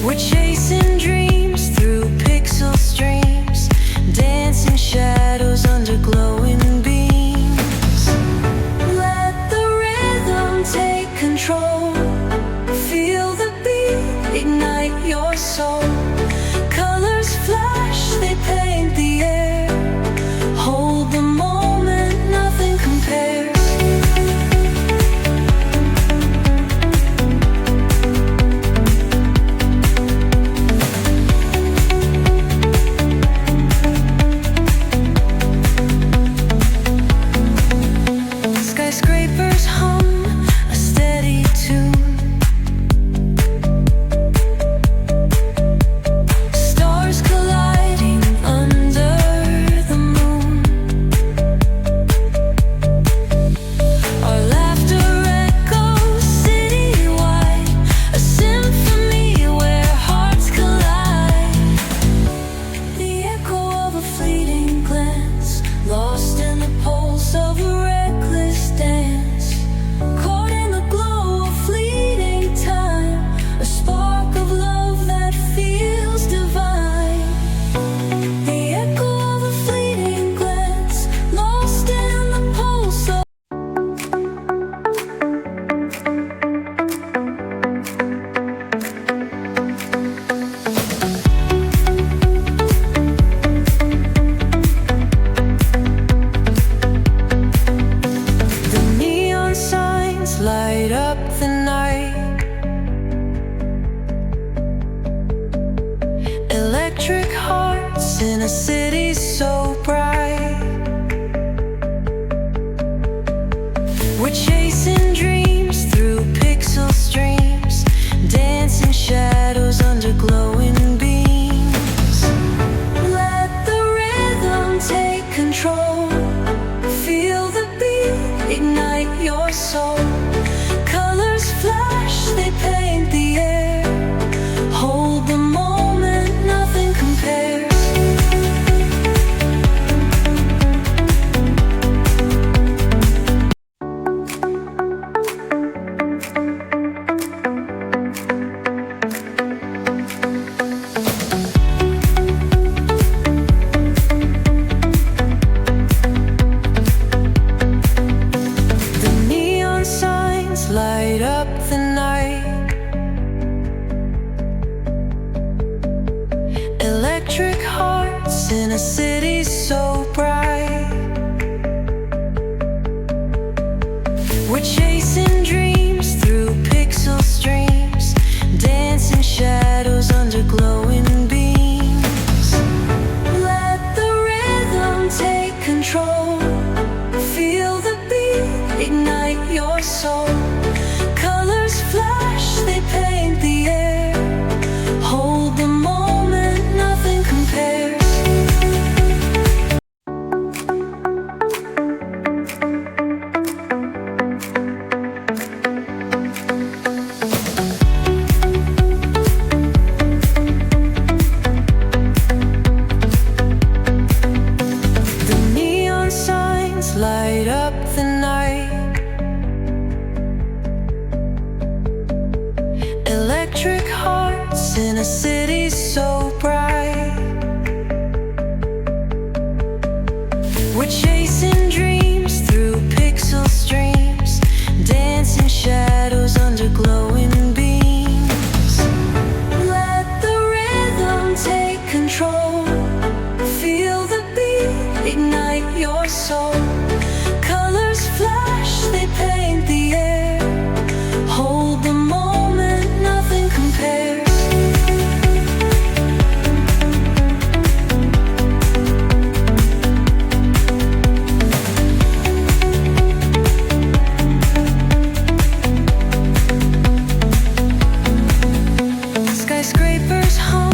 We're chasing dreams through pixel streams, dancing shadows under glowing beams. Let the rhythm take control. Feel the beat, ignite your soul. Colors flash, they paint the air. Hold the moment, nothing compares. Skyscrapers hum a steady tune. Stars colliding under the moon. Our laughter echoes citywide, a symphony where hearts collide. The echo of a fleeting glance, lost in the pulse of a reckless dance. Caught in the glow of fleeting time, a spark of love that feels divine. The echo of a fleeting glance, lost in the pulse of the neon signs light up the night. Electric hearts in a city so bright. We're chasing dreams through pixel streams, dancing shadows under glowing beams. Let the rhythm take control. Feel the beat, ignite your soul. Colors flash, they paint the air. Hold the moment, nothing compares. The neon signs light up the night. Electric hearts in a city so bright. We're chasing dreams through pixel streams, dancing shadows under glowing beams. Let the rhythm take control. Feel the beat, ignite your soul. Colors flash, they paint the air. Hold the moment, nothing compares. The neon signs light up the night. Electric hearts in a city so bright. We're chasing dreams through pixel streams, dancing shadows under glowing beams. Let the rhythm take control. Feel the beat, ignite your soul. Colors flash, they paint the air. Hold the moment, nothing compares. Skyscrapers hum